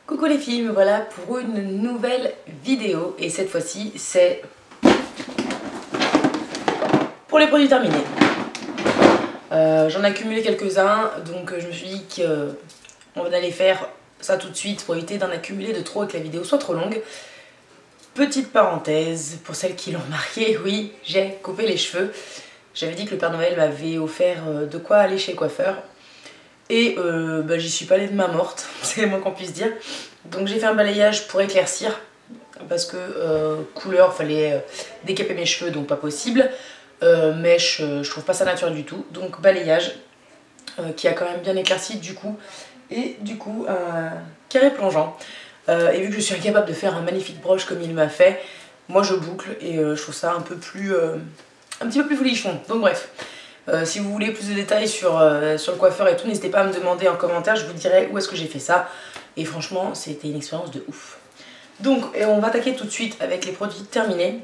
Coucou les filles, me voilà pour une nouvelle vidéo et cette fois-ci c'est pour les produits terminés. J'en ai accumulé quelques-uns donc je me suis dit qu'on allait faire ça tout de suite pour éviter d'en accumuler de trop et que la vidéo soit trop longue. Petite parenthèse, pour celles qui l'ont remarqué, oui, j'ai coupé les cheveux. J'avais dit que le Père Noël m'avait offert de quoi aller chez le coiffeur. Et j'y suis pas allée de main morte, c'est le moins qu'on puisse dire. Donc j'ai fait un balayage pour éclaircir, parce que couleur, fallait décaper mes cheveux, donc pas possible. Mèche, je trouve pas ça naturel du tout. Donc balayage, qui a quand même bien éclairci du coup. Et du coup, un carré plongeant. Et vu que je suis incapable de faire un magnifique broche comme il m'a fait, moi je boucle et je trouve ça un petit peu plus folichon. Donc bref. Si vous voulez plus de détails sur le coiffeur et tout, n'hésitez pas à me demander en commentaire, je vous dirai où est-ce que j'ai fait ça. Et franchement, c'était une expérience de ouf. Donc, on va attaquer tout de suite avec les produits terminés.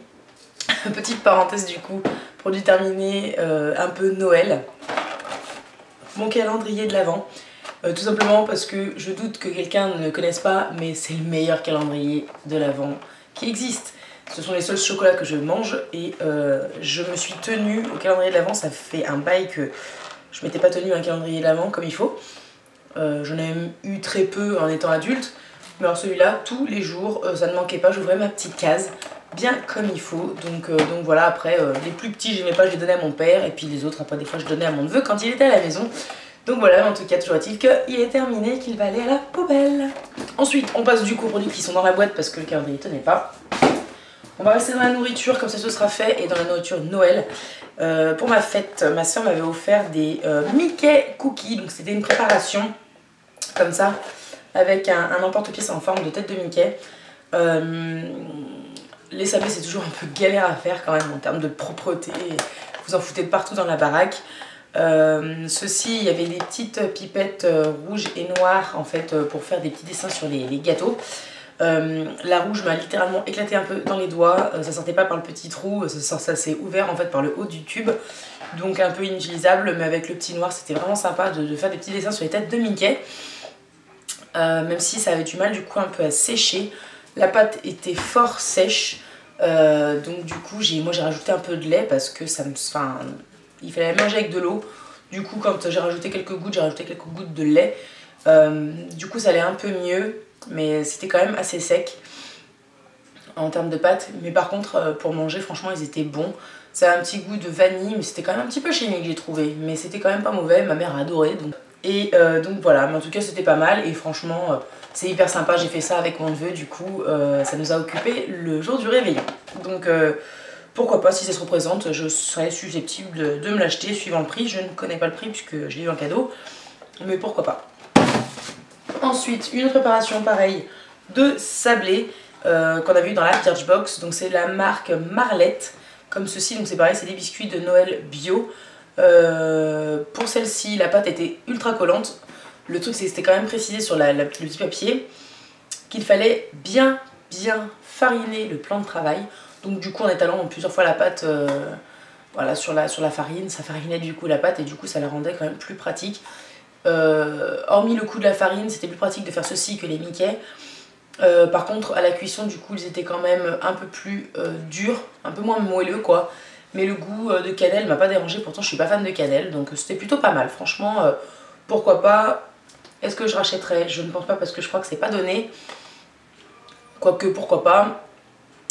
Petite parenthèse du coup, produits terminés un peu Noël. Mon calendrier de l'Avent. Tout simplement parce que je doute que quelqu'un ne le connaisse pas, mais c'est le meilleur calendrier de l'Avent qui existe. Ce sont les seuls chocolats que je mange et je me suis tenue au calendrier de l'Avent. Ça fait un bail que je m'étais pas tenue à un calendrier de l'Avent comme il faut. J'en ai eu très peu en étant adulte. Mais alors celui-là, tous les jours, ça ne manquait pas. J'ouvrais ma petite case bien comme il faut. Donc voilà, après, les plus petits, j'aimais pas, je les donnais à mon père. Et puis les autres, après, des fois, je donnais à mon neveu quand il était à la maison. Donc voilà, en tout cas, toujours est-il qu'il est terminé, qu'il va aller à la poubelle. Ensuite, on passe du coup aux produits qui sont dans la boîte parce que le calendrier tenait pas. On va rester dans la nourriture, comme ça ce sera fait, et dans la nourriture Noël. Pour ma fête, ma soeur m'avait offert des Mickey Cookies, donc c'était une préparation comme ça, avec un emporte-pièce en forme de tête de Mickey. Les sablés c'est toujours un peu galère à faire quand même en termes de propreté, vous en foutez de partout dans la baraque. Ceci, il y avait des petites pipettes rouges et noires en fait pour faire des petits dessins sur les gâteaux. La rouge m'a littéralement éclaté un peu dans les doigts, ça sortait pas par le petit trou, ça s'est ouvert en fait par le haut du tube, donc un peu inutilisable, mais avec le petit noir c'était vraiment sympa de faire des petits dessins sur les têtes de Mickey, même si ça avait du mal du coup un peu à sécher. La pâte était fort sèche, donc du coup moi j'ai rajouté un peu de lait parce que il fallait manger avec de l'eau. Du coup quand j'ai rajouté quelques gouttes de lait, du coup ça allait un peu mieux. Mais c'était quand même assez sec en termes de pâte. Mais par contre, pour manger, franchement, ils étaient bons. Ça a un petit goût de vanille, mais c'était quand même un petit peu chimique, j'ai trouvé. Mais c'était quand même pas mauvais, ma mère a adoré. Donc voilà, mais en tout cas, c'était pas mal. Et franchement, c'est hyper sympa. J'ai fait ça avec mon neveu, du coup, ça nous a occupé le jour du réveillon. Donc pourquoi pas, si ça se représente, je serais susceptible de me l'acheter suivant le prix. Je ne connais pas le prix puisque je l'ai eu en cadeau. Mais pourquoi pas. Ensuite, une autre préparation pareille de sablé qu'on a vu dans la Birchbox. Donc c'est la marque Marlette, comme ceci. Donc c'est pareil, c'est des biscuits de Noël bio. Pour celle-ci, la pâte était ultra collante. Le truc c'est que c'était quand même précisé sur le petit papier qu'il fallait bien fariner le plan de travail. Donc du coup en étalant plusieurs fois la pâte voilà, sur la farine, ça farinait du coup la pâte et du coup ça la rendait quand même plus pratique. Hormis le coup de la farine, c'était plus pratique de faire ceci que les Mickey. Par contre, à la cuisson, du coup, ils étaient quand même un peu plus durs, un peu moins moelleux, quoi. Mais le goût de cannelle m'a pas dérangé, pourtant je suis pas fan de cannelle, donc c'était plutôt pas mal. Franchement, pourquoi pas. Est-ce que je rachèterais? Je ne pense pas parce que je crois que c'est pas donné. Quoique, pourquoi pas,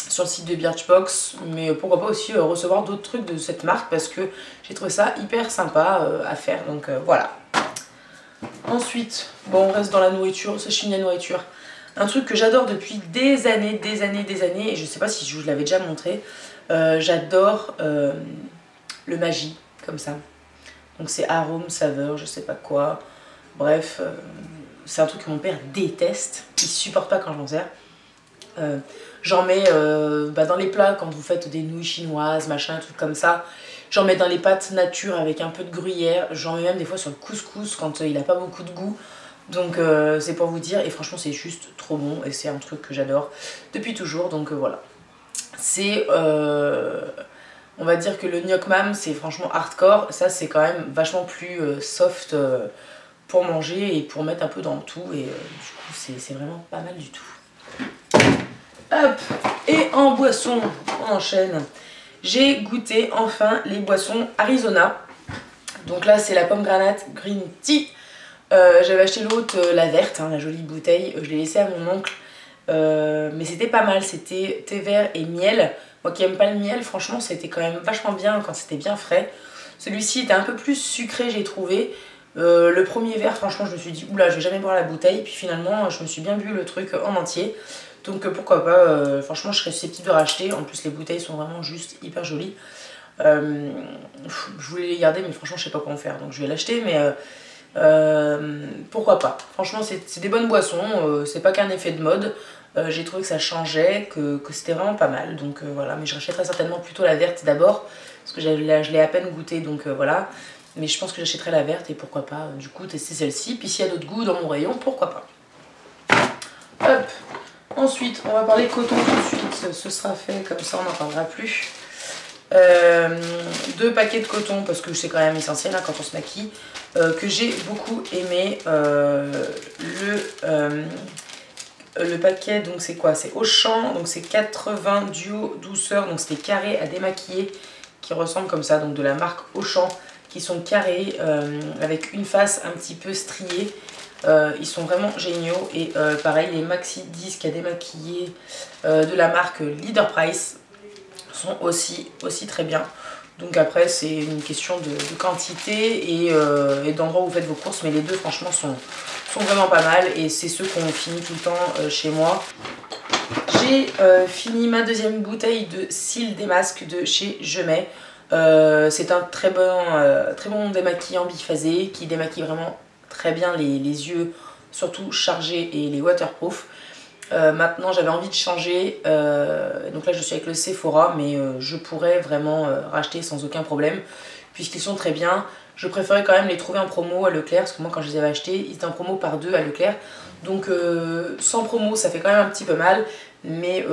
sur le site de Birchbox, mais pourquoi pas aussi recevoir d'autres trucs de cette marque parce que j'ai trouvé ça hyper sympa à faire, donc voilà. Ensuite, bon, on reste dans la nourriture, ça chine la nourriture. Un truc que j'adore depuis des années, et je sais pas si je vous l'avais déjà montré, j'adore le Maggi, comme ça. Donc c'est arôme, saveur, je sais pas quoi. Bref, c'est un truc que mon père déteste, il supporte pas quand j'en sers. J'en mets dans les plats quand vous faites des nouilles chinoises, machin, un truc comme ça. J'en mets dans les pâtes nature avec un peu de gruyère. J'en mets même des fois sur le couscous quand il n'a pas beaucoup de goût. Donc c'est pour vous dire. Et franchement c'est juste trop bon. Et c'est un truc que j'adore depuis toujours. Donc voilà. C'est... on va dire que le Gnoc Mam c'est franchement hardcore. Ça c'est quand même vachement plus soft pour manger et pour mettre un peu dans tout. Et du coup, c'est vraiment pas mal du tout. Hop. Et en boisson, on enchaîne. J'ai goûté enfin les boissons Arizona. Donc là, c'est la pomme granate green tea. J'avais acheté l'autre, la verte, hein, la jolie bouteille. Je l'ai laissée à mon oncle. Mais c'était pas mal. C'était thé vert et miel. Moi qui aime pas le miel, franchement, c'était quand même vachement bien quand c'était bien frais. Celui-ci était un peu plus sucré, j'ai trouvé. Le premier verre, franchement, je me suis dit, oula, je vais jamais boire la bouteille. Puis finalement, je me suis bien bu le truc en entier. Donc pourquoi pas, franchement, je serais susceptible de racheter. En plus, les bouteilles sont vraiment juste hyper jolies. Je voulais les garder, mais franchement, je sais pas quoi en faire. Donc je vais l'acheter, mais pourquoi pas. Franchement, c'est des bonnes boissons. C'est pas qu'un effet de mode. J'ai trouvé que ça changeait, que c'était vraiment pas mal. Donc voilà, mais je rachèterai certainement plutôt la verte d'abord. Parce que je l'ai à peine goûté, donc voilà. Mais je pense que j'achèterai la verte et pourquoi pas, du coup, tester celle-ci. Puis s'il y a d'autres goûts dans mon rayon, pourquoi pas. Hop. Ensuite, on va parler coton tout de suite. Ce sera fait, comme ça on n'en parlera plus. 2 paquets de coton, parce que c'est quand même essentiel hein, quand on se maquille. Que j'ai beaucoup aimé. Le paquet, donc c'est quoi? C'est Auchan, donc c'est 80 duo douceur, donc c'est des carrés à démaquiller qui ressemblent comme ça, donc de la marque Auchan, qui sont carrés avec une face un petit peu striée. Ils sont vraiment géniaux et pareil, les maxi disques à démaquiller de la marque Leader Price sont aussi très bien. Donc après c'est une question de quantité et d'endroit où vous faites vos courses, mais les deux franchement sont vraiment pas mal et c'est ceux qu'on finit tout le temps chez moi. J'ai fini ma deuxième bouteille de cils des masques de chez Je Mets. C'est un très bon démaquillant biphasé qui démaquille vraiment très bien les yeux, surtout chargés et les waterproof. Maintenant j'avais envie de changer, donc là je suis avec le Sephora, mais je pourrais vraiment racheter sans aucun problème puisqu'ils sont très bien. Je préférais quand même les trouver en promo à Leclerc parce que moi quand je les avais achetés ils étaient en promo par 2 à Leclerc, donc sans promo ça fait quand même un petit peu mal, mais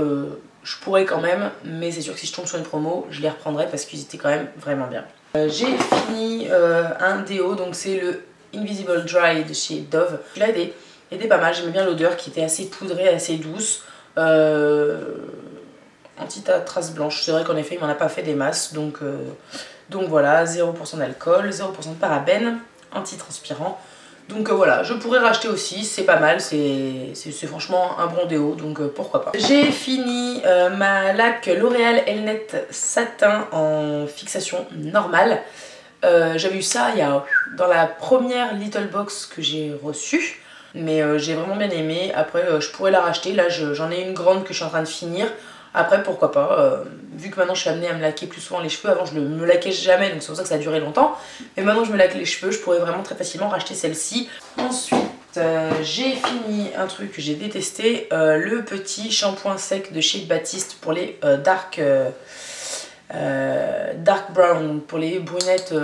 je pourrais quand même, mais c'est sûr que si je tombe sur une promo je les reprendrai parce qu'ils étaient quand même vraiment bien. J'ai fini un déo, donc c'est le Invisible Dry de chez Dove. Je l'ai aidé pas mal, j'aimais bien l'odeur qui était assez poudrée, assez douce. Anti-trace blanche, c'est vrai qu'en effet il m'en a pas fait des masses, donc voilà, 0% d'alcool, 0% de parabènes, anti-transpirant. Donc voilà, je pourrais racheter aussi, c'est pas mal, c'est franchement un bon déo, donc pourquoi pas. J'ai fini ma laque L'Oréal Elnet Satin en fixation normale. J'avais eu ça dans la première Little Box que j'ai reçue, mais j'ai vraiment bien aimé. Après je pourrais la racheter, là j'en ai une grande que je suis en train de finir. Après pourquoi pas, vu que maintenant je suis amenée à me laquer plus souvent les cheveux, avant je ne me laquais jamais donc c'est pour ça que ça a duré longtemps. Mais maintenant je me laque les cheveux, je pourrais vraiment très facilement racheter celle-ci. Ensuite j'ai fini un truc que j'ai détesté, le petit shampoing sec de chez Baptiste pour les dark brown, pour les brunettes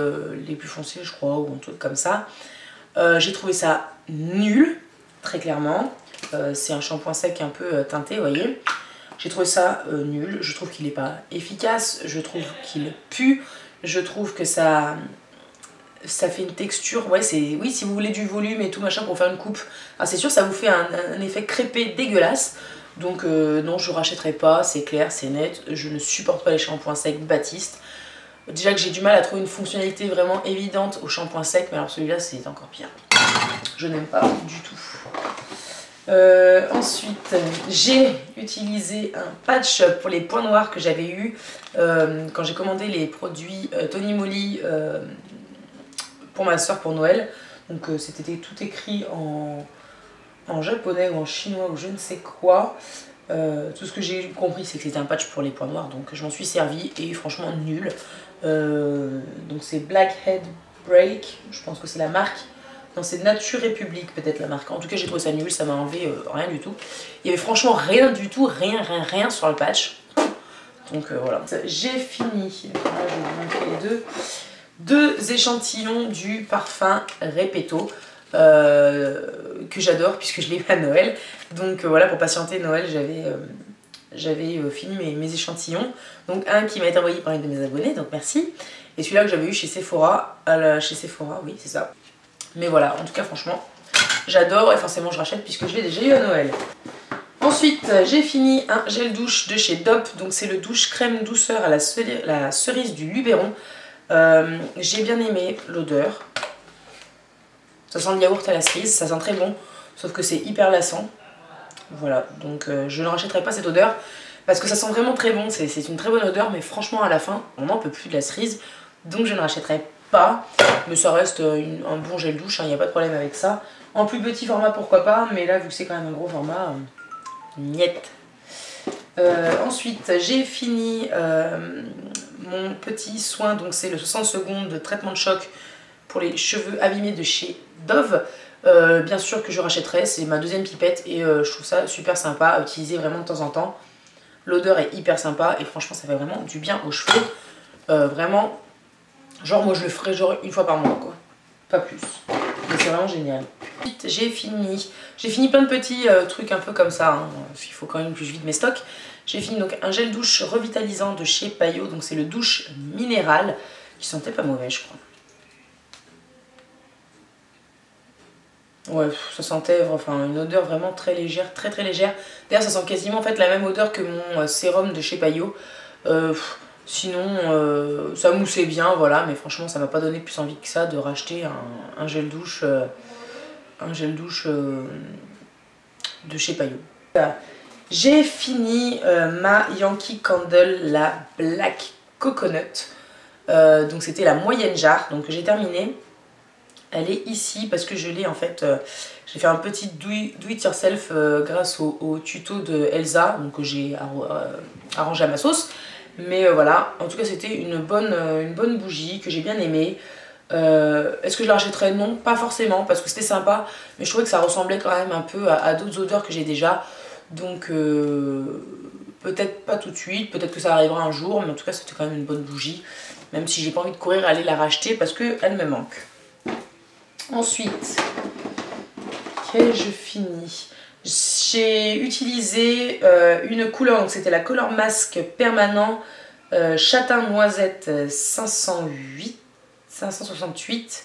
les plus foncées je crois, ou un truc comme ça. J'ai trouvé ça nul, très clairement. C'est un shampoing sec un peu teinté, vous voyez. J'ai trouvé ça nul, je trouve qu'il n'est pas efficace, je trouve qu'il pue, je trouve que ça fait une texture, ouais, oui, si vous voulez du volume et tout machin pour faire une coupe, c'est sûr ça vous fait un effet crêpé dégueulasse. Donc non, je rachèterai pas, c'est clair, c'est net, je ne supporte pas les shampoings secs Baptiste. Déjà que j'ai du mal à trouver une fonctionnalité vraiment évidente au shampoing sec, mais alors celui-là c'est encore pire. Je n'aime pas du tout. Ensuite, j'ai utilisé un patch pour les points noirs que j'avais eu quand j'ai commandé les produits Tony Moly pour ma soeur pour Noël. Donc c'était tout écrit en japonais ou en chinois ou je ne sais quoi. Tout ce que j'ai compris c'est que c'était un patch pour les points noirs, donc je m'en suis servi et franchement nul. Donc c'est Blackhead Break, je pense que c'est la marque. Non, c'est Nature République peut-être la marque. En tout cas j'ai trouvé ça nul, ça m'a enlevé rien du tout. Il y avait franchement rien du tout, rien sur le patch. Donc voilà. J'ai fini, là je vais vous montrer les deux échantillons du parfum Repetto. Que j'adore puisque je l'ai eu à Noël. Donc voilà, pour patienter Noël j'avais fini mes échantillons. Donc un qui m'a été envoyé par une de mes abonnées, donc merci. Et celui-là que j'avais eu chez Sephora, oui c'est ça. Mais voilà, en tout cas franchement, j'adore et forcément je rachète puisque je l'ai déjà eu à Noël. Ensuite, j'ai fini un gel douche de chez Dop, donc c'est le douche crème douceur à la cerise du Luberon. J'ai bien aimé l'odeur. Ça sent le yaourt à la cerise, ça sent très bon, sauf que c'est hyper lassant. Voilà, donc je ne rachèterai pas cette odeur parce que ça sent vraiment très bon, c'est une très bonne odeur, mais franchement à la fin, on n'en peut plus de la cerise, donc je ne rachèterai pas. Mais ça reste un bon gel douche, il n'y a pas de problème avec ça. En plus petit format, pourquoi pas, mais là, vu que c'est quand même un gros format, niette. Ensuite, j'ai fini mon petit soin, donc c'est le 60 secondes de traitement de choc pour les cheveux abîmés de chez Dove. Bien sûr que je rachèterai, c'est ma deuxième pipette et je trouve ça super sympa à utiliser vraiment de temps en temps. L'odeur est hyper sympa et franchement ça fait vraiment du bien aux cheveux. Vraiment, genre moi je le ferai genre une fois par mois quoi, pas plus. Mais c'est vraiment génial. J'ai fini plein de petits trucs un peu comme ça, hein, parce qu'il faut quand même que je vide mes stocks. J'ai fini donc un gel douche revitalisant de chez Payot, donc c'est le douche minéral, qui sentait pas mauvais je crois. Ouais, ça sentait enfin une odeur vraiment très légère, très légère. D'ailleurs ça sent quasiment en fait la même odeur que mon sérum de chez Payot. Sinon ça moussait bien, voilà, mais franchement ça m'a pas donné plus envie que ça de racheter un gel douche, de chez Payot. J'ai fini ma Yankee Candle, la Black Coconut. Donc c'était la moyenne jarre, donc j'ai terminé. Elle est ici parce que je l'ai en fait, j'ai fait un petit do it yourself grâce au tuto de Elsa, donc que j'ai arrangé à ma sauce. Mais voilà, en tout cas c'était une bonne bougie que j'ai bien aimée. Est-ce que je la rachèterais? Non, pas forcément, parce que c'était sympa, mais je trouvais que ça ressemblait quand même un peu à d'autres odeurs que j'ai déjà. Donc peut-être pas tout de suite, peut-être que ça arrivera un jour, mais en tout cas c'était quand même une bonne bougie. Même si j'ai pas envie de courir aller la racheter parce qu'elle me manque. Ensuite, qu'ai-je fini? J'ai utilisé une couleur, donc c'était la Color Mask permanent châtain noisette 568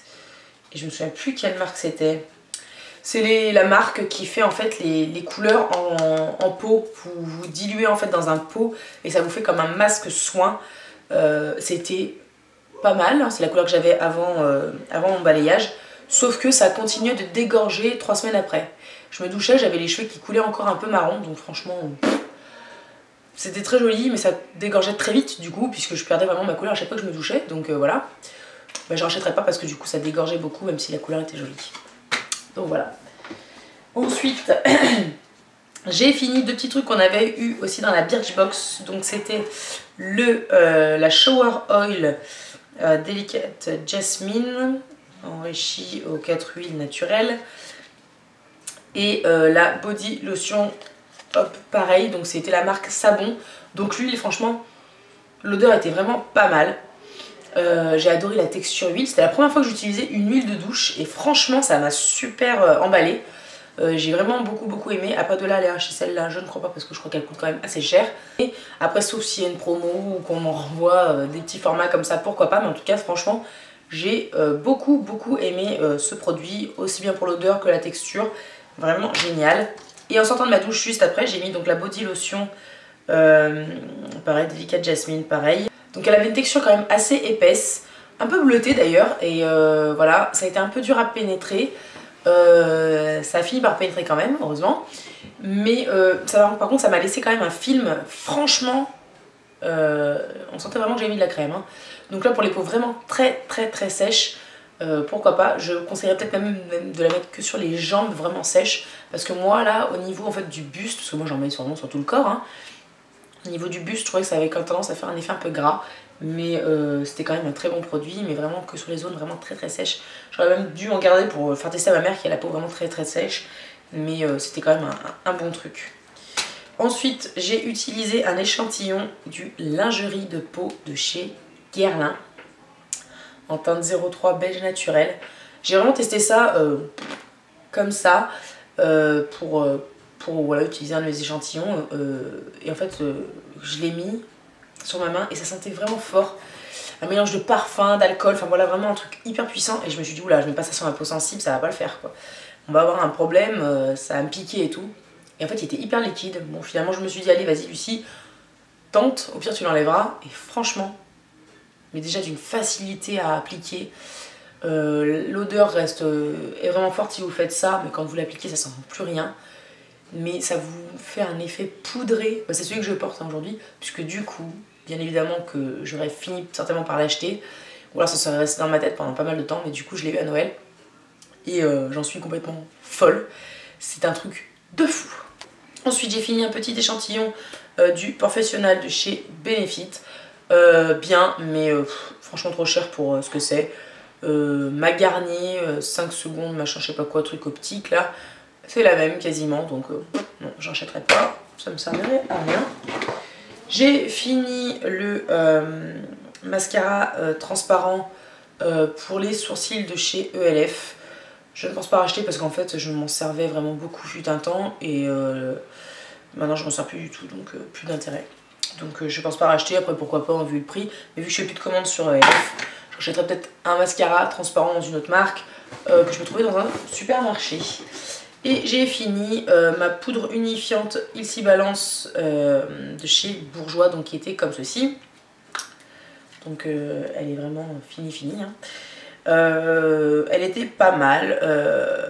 et je me souviens plus quelle marque c'était. C'est la marque qui fait en fait les couleurs en pot. Vous diluez en fait dans un pot et ça vous fait comme un masque soin. C'était pas mal, hein, c'est la couleur que j'avais avant mon balayage. Sauf que ça continuait de dégorger 3 semaines après. Je me douchais, j'avais les cheveux qui coulaient encore un peu marron, donc franchement, c'était très joli, mais ça dégorgeait très vite du coup, puisque je perdais vraiment ma couleur à chaque fois que je me douchais, donc voilà. Bah, je rachèterai pas parce que du coup ça dégorgeait beaucoup, même si la couleur était jolie. Donc voilà. Ensuite, j'ai fini 2 petits trucs qu'on avait eu aussi dans la Birchbox. Donc c'était la Shower Oil Delicate Jasmine, enrichi aux 4 huiles naturelles. Et la Body Lotion, hop, pareil, donc c'était la marque Savon. Donc l'huile, franchement, l'odeur était vraiment pas mal. J'ai adoré la texture huile. C'était la première fois que j'utilisais une huile de douche et franchement ça m'a super emballée. J'ai vraiment beaucoup aimé. Après de là aller acheter celle-là, je ne crois pas parce que je crois qu'elle coûte quand même assez cher. Et après sauf s'il y a une promo ou qu'on m'en renvoie des petits formats comme ça, pourquoi pas. Mais en tout cas franchement j'ai beaucoup aimé ce produit, aussi bien pour l'odeur que la texture. Vraiment génial. Et en sortant de ma douche juste après j'ai mis donc la Body Lotion pareil, Delicate Jasmine, pareil. Donc elle avait une texture quand même assez épaisse, un peu bleutée d'ailleurs, et voilà, ça a été un peu dur à pénétrer. Ça a fini par pénétrer quand même, heureusement. Mais par contre, ça m'a laissé quand même un film, franchement, on sentait vraiment que j'avais mis de la crème. Hein. Donc là, pour les peaux vraiment très sèches, pourquoi pas. Je conseillerais peut-être même de la mettre que sur les jambes vraiment sèches. Parce que moi, là, au niveau en fait, du buste, parce que moi j'en mets vraiment sur tout le corps, hein, au niveau du buste, je trouvais que ça avait tendance à faire un effet un peu gras. Mais c'était quand même un très bon produit, mais vraiment que sur les zones vraiment très sèches. J'aurais même dû en garder pour faire tester à ma mère qui a la peau vraiment très sèche. Mais c'était quand même un bon truc. Ensuite, j'ai utilisé un échantillon du lingerie de peau de chez Guerlain. En teinte 03 beige naturel. J'ai vraiment testé ça comme ça pour voilà, utiliser un de mes échantillons. Et en fait, je l'ai mis sur ma main et ça sentait vraiment fort. un mélange de parfum, d'alcool, enfin voilà, vraiment un truc hyper puissant. Et je me suis dit, oula, je mets pas ça sur ma peau sensible, ça va pas le faire quoi. On va avoir un problème, ça va me piquer et tout. Et en fait, il était hyper liquide. Bon, finalement, je me suis dit, allez, vas-y, Lucie, tente, au pire, tu l'enlèveras. Et franchement, mais déjà d'une facilité à appliquer. L'odeur est vraiment forte si vous faites ça, mais quand vous l'appliquez, ça sent plus rien. Mais ça vous fait un effet poudré. C'est celui que je porte aujourd'hui, puisque du coup, bien évidemment que j'aurais fini certainement par l'acheter, ou alors ça serait resté dans ma tête pendant pas mal de temps, mais du coup je l'ai eu à Noël et j'en suis complètement folle. C'est un truc de fou. Ensuite j'ai fini un petit échantillon du Professionnal de chez Benefit. Bien, mais franchement trop cher pour ce que c'est. Ma Garnier, 5 secondes, machin, je sais pas quoi, truc optique là. C'est la même quasiment, donc non, j'achèterai pas, ça me servirait à rien. J'ai fini le mascara transparent pour les sourcils de chez ELF. Je ne pense pas racheter parce qu'en fait je m'en servais vraiment beaucoup fut un temps et maintenant je m'en sers plus du tout, donc plus d'intérêt. Donc je pense pas racheter, après pourquoi pas vu le prix, mais vu que je fais plus de commandes sur ELF, j'achèterai peut-être un mascara transparent dans une autre marque que je peux trouver dans un supermarché. Et j'ai fini ma poudre unifiante Ilsi Balance de chez Bourjois, donc qui était comme ceci. Donc elle est vraiment finie. Hein. Elle était pas mal,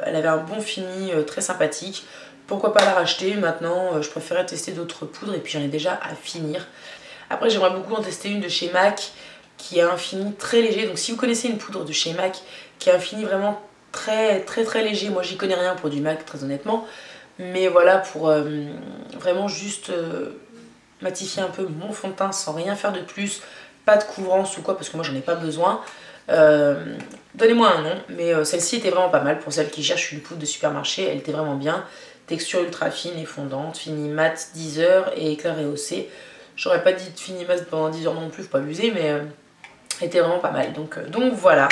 elle avait un bon fini très sympathique. Pourquoi pas la racheter? Maintenant je préférais tester d'autres poudres et puis j'en ai déjà à finir. Après j'aimerais beaucoup en tester une de chez MAC qui a un fini très léger. Donc si vous connaissez une poudre de chez MAC qui a un fini vraiment très léger, moi j'y connais rien pour du MAC très honnêtement, mais voilà pour vraiment juste matifier un peu mon fond de teint sans rien faire de plus, pas de couvrance ou quoi parce que moi j'en ai pas besoin. Donnez-moi un nom, mais celle-ci était vraiment pas mal pour celles qui cherchent une poudre de supermarché, elle était vraiment bien. Texture ultra fine et fondante, fini mat 10 heures et éclair rehaussé. J'aurais pas dit fini mat pendant 10 heures non plus, faut pas abuser, mais elle était vraiment pas mal. Donc voilà.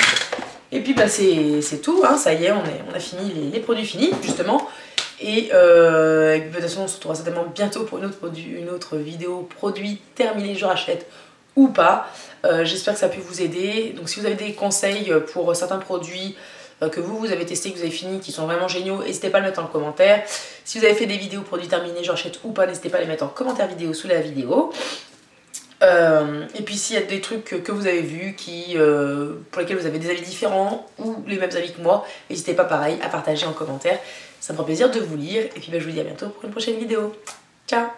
Et puis bah, c'est tout, hein, ça y est, on a fini les produits finis justement. Et de toute façon on se retrouvera certainement bientôt pour une autre vidéo produit terminé, je rachète ou pas. J'espère que ça a pu vous aider. Donc si vous avez des conseils pour certains produits que vous avez testés, que vous avez fini, qui sont vraiment géniaux, n'hésitez pas à le mettre en commentaire. Si vous avez fait des vidéos produits terminés, je rachète ou pas, n'hésitez pas à les mettre en commentaire vidéo sous la vidéo. Et puis s'il y a des trucs que vous avez vus pour lesquels vous avez des avis différents ou les mêmes avis que moi, n'hésitez pas pareil à partager en commentaire, ça me fera plaisir de vous lire et puis bah, je vous dis à bientôt pour une prochaine vidéo. Ciao!